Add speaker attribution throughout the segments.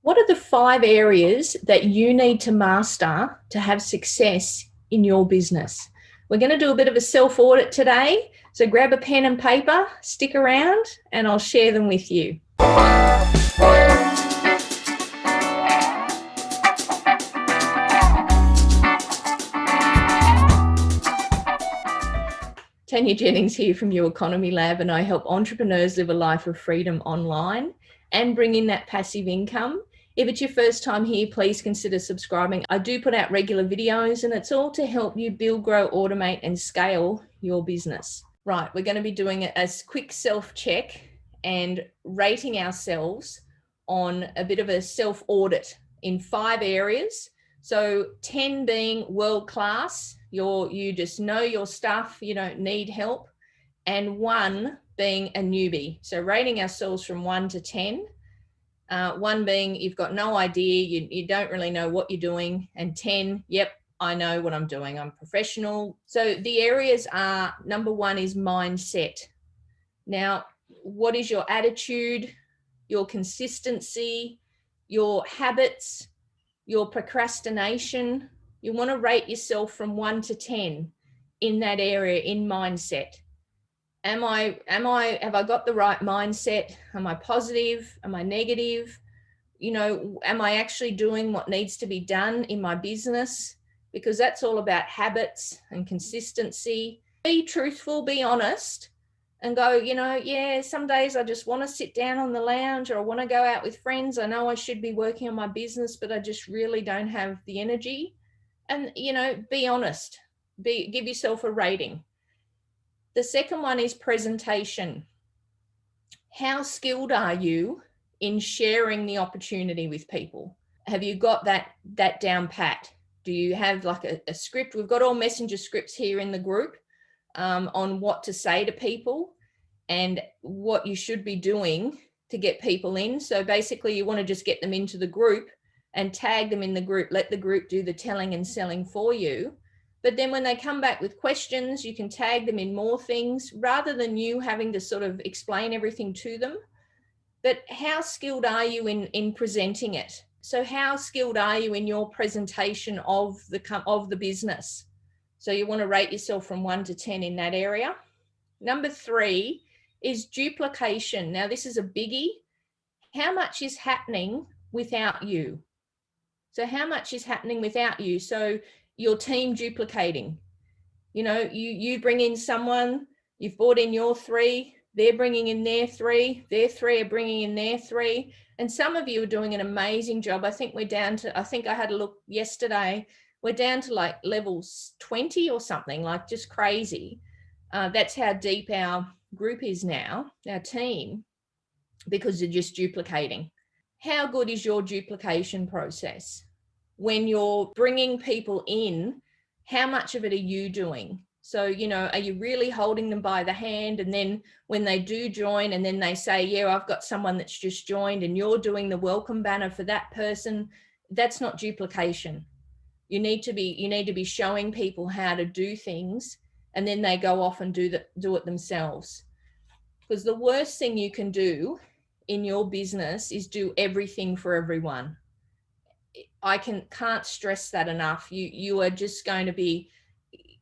Speaker 1: What are the 5 areas that you need to master to have success in your business? We're going to do a bit of a self-audit today. So grab a pen and paper, stick around, and I'll share them with you. Tanya Jennings here from Your Economy Lab, and I help entrepreneurs live a life of freedom online and bring in that passive income. If it's your first time here, please consider subscribing. I do put out regular videos, and it's all to help you build, grow, automate, and scale your business. Right, we're going to be doing a quick self-check and rating ourselves on a bit of a self-audit in 5 areas. So 10 being world-class, you just know your stuff, you don't need help, and 1 being a newbie. So rating ourselves from 1 to 10. 1 being you've got no idea, you don't really know what you're doing, and 10, yep, I know what I'm doing, I'm professional. So the areas are, number 1 is mindset. Now, what is your attitude, your consistency, your habits, your procrastination? You want to rate yourself from 1 to 10 in that area, in mindset. Have I got the right mindset? Am I positive? Am I negative? Am I actually doing what needs to be done in my business? Because that's all about habits and consistency. Be truthful, be honest, and go, yeah, some days I just want to sit down on the lounge, or I want to go out with friends. I know I should be working on my business, but I just really don't have the energy. And, be honest, give yourself a rating. The second one is presentation. How skilled are you in sharing the opportunity with people? Have you got that down pat? Do you have like a script? We've got all messenger scripts here in the group on what to say to people and what you should be doing to get people in. So basically you want to just get them into the group and tag them in the group, let the group do the telling and selling for you. But then when they come back with questions, you can tag them in more things rather than you having to sort of explain everything to them. But how skilled are you in presenting it? So how skilled are you in your presentation of the business? So you want to rate yourself from 1 to 10 in that area. Number 3 is duplication. Now, this is a biggie. How much is happening without you? So how much is happening without you? So your team duplicating, you bring in someone, you've brought in your 3, they're bringing in their 3 are bringing in their 3. And some of you are doing an amazing job. I think we're down to, I had a look yesterday, we're down to like levels 20 or something, like just crazy. That's how deep our group is now, our team, because they're just duplicating. How good is your duplication process? When you're bringing people in, how much of it are you doing? So, are you really holding them by the hand? And then when they do join and then they say, yeah, I've got someone that's just joined, and you're doing the welcome banner for that person, that's not duplication. You need to be showing people how to do things, and then they go off and do it themselves. Because the worst thing you can do in your business is do everything for everyone. I can't stress that enough. You are just going to be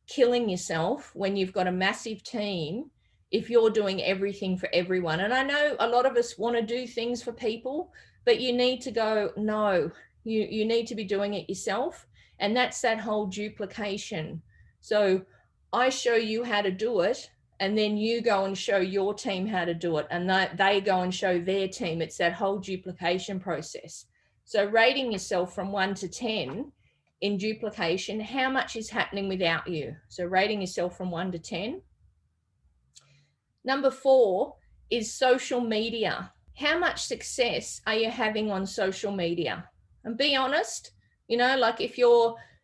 Speaker 1: killing yourself when you've got a massive team if you're doing everything for everyone. And I know a lot of us want to do things for people, but you need to go, no, you need to be doing it yourself. And that's that whole duplication. So I show you how to do it, and then you go and show your team how to do it, and they go and show their team. It's that whole duplication process. So rating yourself from 1 to 10 in duplication, how much is happening without you? So rating yourself from 1 to 10. Number 4 is social media. How much success are you having on social media? And be honest, like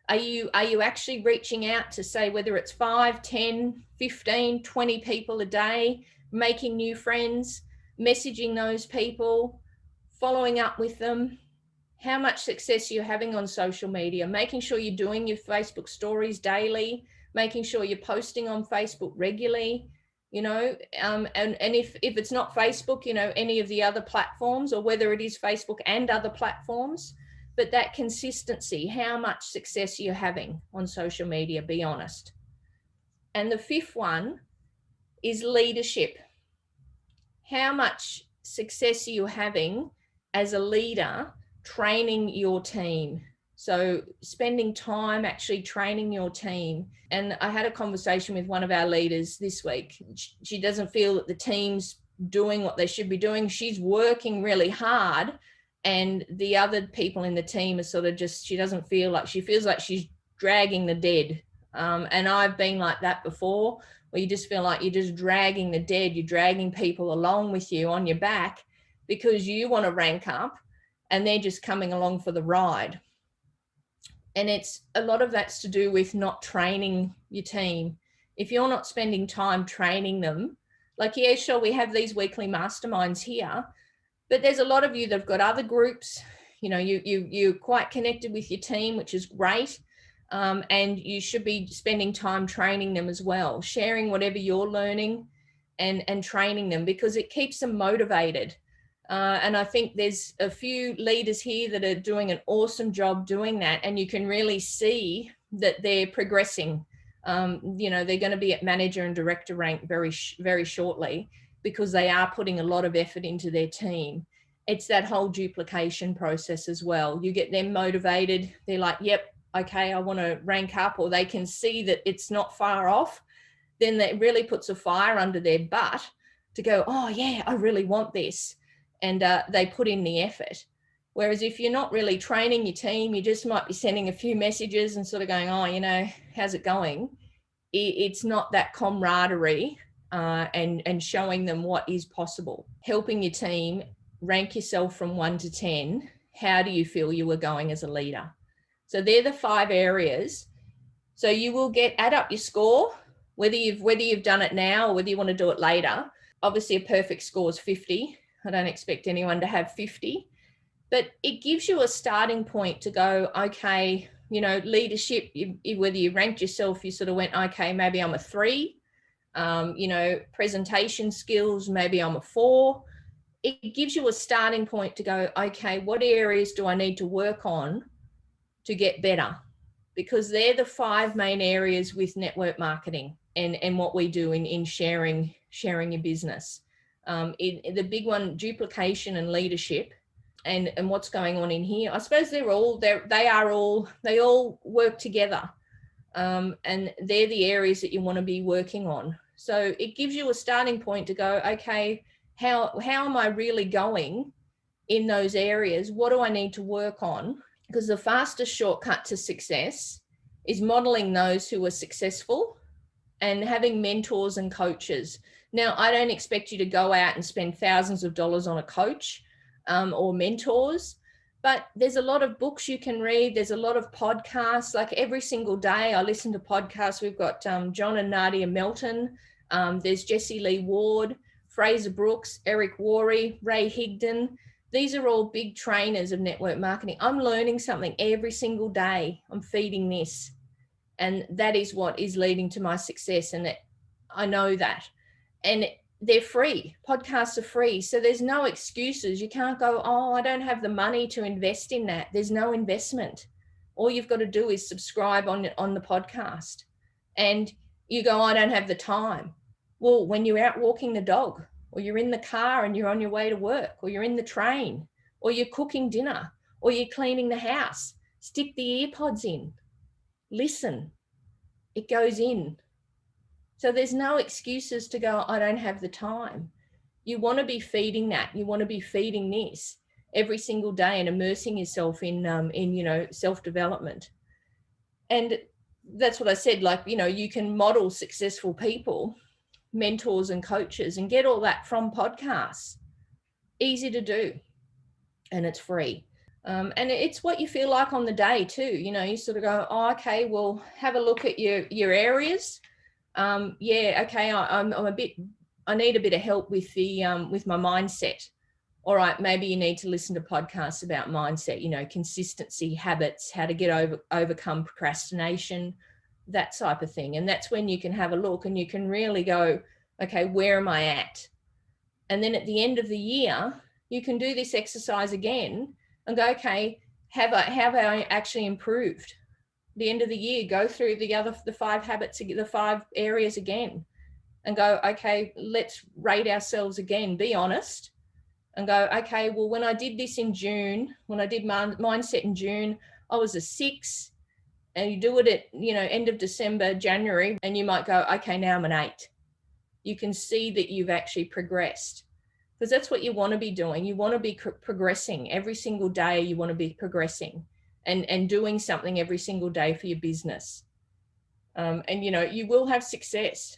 Speaker 1: are you actually reaching out to, say, whether it's 5, 10, 15, 20 people a day, making new friends, messaging those people, following up with them? How much success you're having on social media, making sure you're doing your Facebook stories daily, making sure you're posting on Facebook regularly, and if it's not Facebook, any of the other platforms, or whether it is Facebook and other platforms, but that consistency, how much success you're having on social media, be honest. And the fifth one is leadership. How much success are you having as a leader training your team? So spending time actually training your team. And I had a conversation with one of our leaders this week. She doesn't feel that the team's doing what they should be doing. She's working really hard, and the other people in the team are sort of just, she feels like she's dragging the dead. And I've been like that before, where you just feel like you're just dragging the dead. You're dragging people along with you on your back because you want to rank up, and they're just coming along for the ride. And it's a lot of that's to do with not training your team. If you're not spending time training them, like, yeah, sure, we have these weekly masterminds here, but there's a lot of you that have got other groups. You're quite connected with your team, which is great. And you should be spending time training them as well, sharing whatever you're learning and training them, because it keeps them motivated. And I think there's a few leaders here that are doing an awesome job doing that. And you can really see that they're progressing. They're going to be at manager and director rank very, very shortly, because they are putting a lot of effort into their team. It's that whole duplication process as well. You get them motivated. They're like, yep, okay, I want to rank up, or they can see that it's not far off. Then that really puts a fire under their butt to go, oh yeah, I really want this. And they put in the effort. Whereas if you're not really training your team, you just might be sending a few messages and sort of going, oh, how's it going? It's not that camaraderie and showing them what is possible. Helping your team rank yourself from 1 to 10. How do you feel you were going as a leader? So they're the 5 areas. So you will add up your score, whether you've done it now or whether you want to do it later. Obviously, a perfect score is 50. I don't expect anyone to have 50, but it gives you a starting point to go, okay, leadership, whether you ranked yourself, you sort of went, okay, maybe I'm a 3, presentation skills, maybe I'm a 4. It gives you a starting point to go, okay, what areas do I need to work on to get better? Because they're the 5 main areas with network marketing and what we do in sharing your business. The big one, duplication and leadership, and what's going on in here. I suppose they all work together, and they're the areas that you want to be working on. So it gives you a starting point to go, okay, how am I really going in those areas? What do I need to work on? Because the fastest shortcut to success is modeling those who are successful and having mentors and coaches. Now, I don't expect you to go out and spend thousands of dollars on a coach or mentors, but there's a lot of books you can read. There's a lot of podcasts. Like every single day I listen to podcasts. We've got John and Nadia Melton. There's Jessie Lee Ward, Fraser Brooks, Eric Worre, Ray Higdon. These are all big trainers of network marketing. I'm learning something every single day. I'm feeding this. And that is what is leading to my success. And I know that. And they're free. Podcasts are free. So there's no excuses. You can't go, oh, I don't have the money to invest in that. There's no investment. All you've got to do is subscribe on the podcast. And you go, I don't have the time. Well, when you're out walking the dog, or you're in the car and you're on your way to work, or you're in the train, or you're cooking dinner, or you're cleaning the house, stick the earpods in. Listen. It goes in. So there's no excuses to go, I don't have the time. You want to be feeding that. You want to be feeding this every single day and immersing yourself in self-development. And that's what I said, you can model successful people, mentors and coaches, and get all that from podcasts. Easy to do. And it's free. And it's what you feel like on the day too. You sort of go, oh, okay, well, have a look at your areas. Okay, I need a bit of help with with my mindset. All right, maybe you need to listen to podcasts about mindset, consistency, habits, how to overcome procrastination, that type of thing. And that's when you can have a look and you can really go, Okay, where am I at? And then at the end of the year, you can do this exercise again and go, okay, have I actually improved? The end of the year, go through the 5 habits, the 5 areas again, and go, okay, let's rate ourselves again. Be honest and go, okay, well, when I did this in June, when I did mindset in June, I was a 6. And you do it at, end of December, January, and you might go, okay, now I'm an 8. You can see that you've actually progressed, because that's what you want to be doing. You want to be progressing every single day. You want to be progressing and doing something every single day for your business. And you will have success.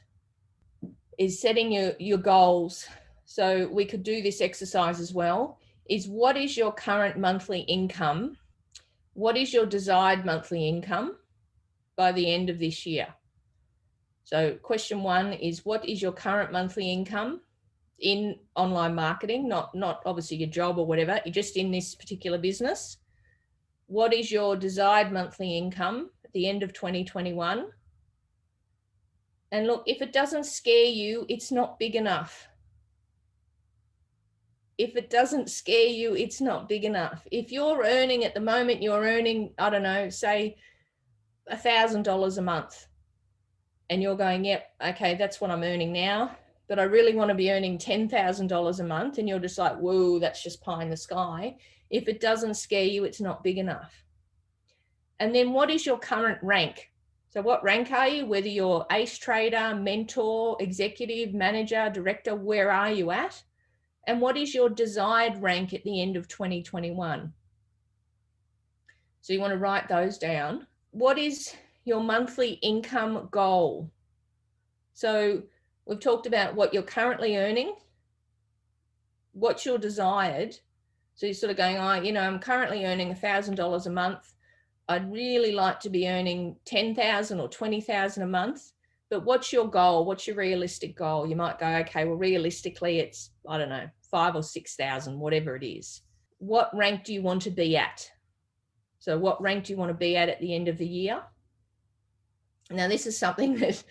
Speaker 1: Is setting your goals. So we could do this exercise as well. Is what is your current monthly income? What is your desired monthly income by the end of this year? So question 1 is, what is your current monthly income in online marketing? Not obviously your job or whatever, you're just in this particular business. What is your desired monthly income at the end of 2021? And look, if it doesn't scare you, it's not big enough. If it doesn't scare you, it's not big enough. If you're earning at the moment, you're earning, I don't know, say $1,000 a month, and you're going, yep, okay, that's what I'm earning now, but I really want to be earning $10,000 a month, and you're just like, whoa, that's just pie in the sky. If it doesn't scare you, it's not big enough. And then what is your current rank? So what rank are you? Whether you're ace trader, mentor, executive, manager, director, where are you at? And what is your desired rank at the end of 2021? So you want to write those down. What is your monthly income goal? So we've talked about what you're currently earning, what's your desired. So you're sort of going, I'm currently earning $1,000 a month. I'd really like to be earning 10,000 or 20,000 a month. But what's your goal? What's your realistic goal? You might go, okay, well, realistically, it's, I don't know, 5,000 or 6,000, whatever it is. What rank do you want to be at? So what rank do you want to be at the end of the year? Now, this is something that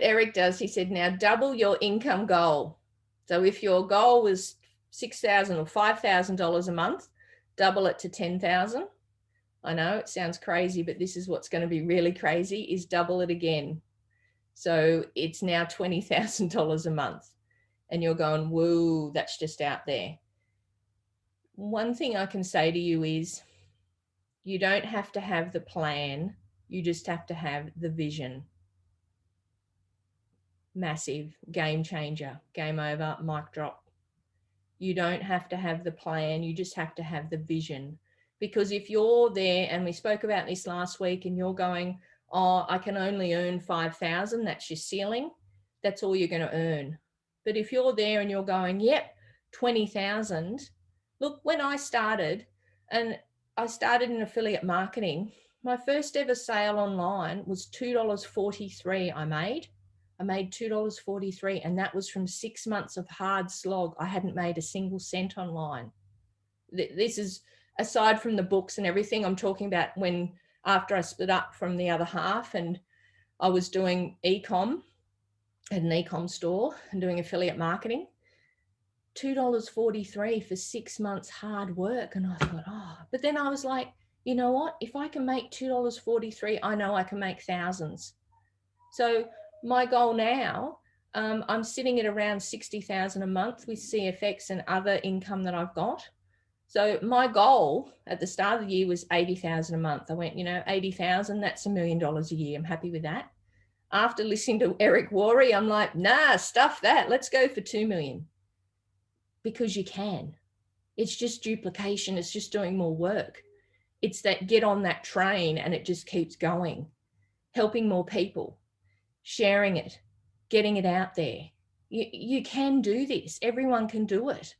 Speaker 1: Eric does. He said, now double your income goal. So if your goal was $6,000 or $5,000 a month, double it to 10,000. I know it sounds crazy, but this is what's going to be really crazy, is double it again. So it's now $20,000 a month, and you're going, whoa, that's just out there. One thing I can say to you is, you don't have to have the plan. You just have to have the vision. Massive game changer, game over, mic drop. You don't have to have the plan. You just have to have the vision. Because if you're there, and we spoke about this last week, and you're going, oh, I can only earn 5,000, that's your ceiling, that's all you're going to earn. But if you're there and you're going, yep, 20,000, look, when I started, and I started in affiliate marketing, my first ever sale online was $2.43 I made $2.43, and that was from 6 months of hard slog. I hadn't made a single cent online. This is aside from the books and everything. I'm talking about when, after I split up from the other half and I was doing e-com at an e-com store and doing affiliate marketing, $2.43 for 6 months hard work. And I thought, but then I was like, you know what? If I can make $2.43, I know I can make thousands. So my goal now, I'm sitting at around 60,000 a month with CFX and other income that I've got. So my goal at the start of the year was 80,000 a month. I went, 80,000, that's $1 million a year. I'm happy with that. After listening to Eric Worre, I'm like, nah, stuff that. Let's go for 2 million. Because you can. It's just duplication. It's just doing more work. It's that get on that train and it just keeps going. Helping more people, sharing it, getting it out there. You can do this. Everyone can do it.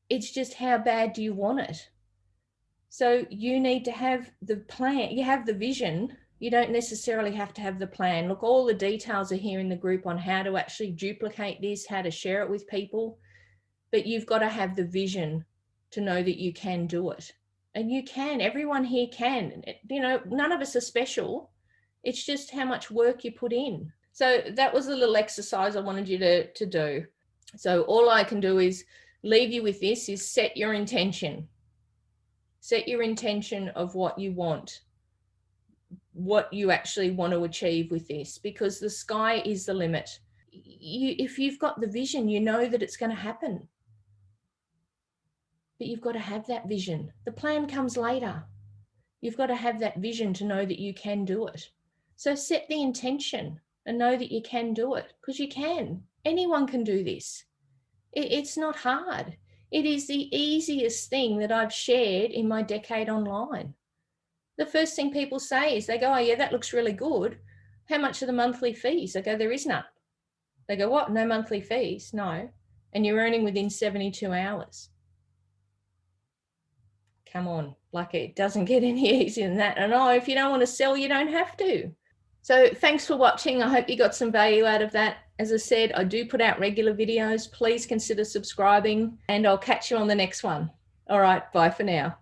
Speaker 1: It's just, how bad do you want it? So you need to have the plan. You have the vision. You don't necessarily have to have the plan. Look, all the details are here in the group on how to actually duplicate this, how to share it with people. But you've got to have the vision to know that you can do it. And you can. Everyone here can. None of us are special. It's just how much work you put in. So that was a little exercise I wanted you to do. So all I can do is leave you with this, is set your intention. Set your intention of what you want, what you actually want to achieve with this, because the sky is the limit. If you've got the vision, you know that it's going to happen. But you've got to have that vision. The plan comes later. You've got to have that vision to know that you can do it. So set the intention and know that you can do it, because you can. Anyone can do this. It's not hard. It is the easiest thing that I've shared in my decade online. The first thing people say is they go, oh yeah, that looks really good. How much are the monthly fees? I go, there is none. They go, what? No monthly fees? No. And you're earning within 72 hours. Come on, like it doesn't get any easier than that. And if you don't want to sell, you don't have to. So thanks for watching. I hope you got some value out of that. As I said, I do put out regular videos. Please consider subscribing, and I'll catch you on the next one. All right, bye for now.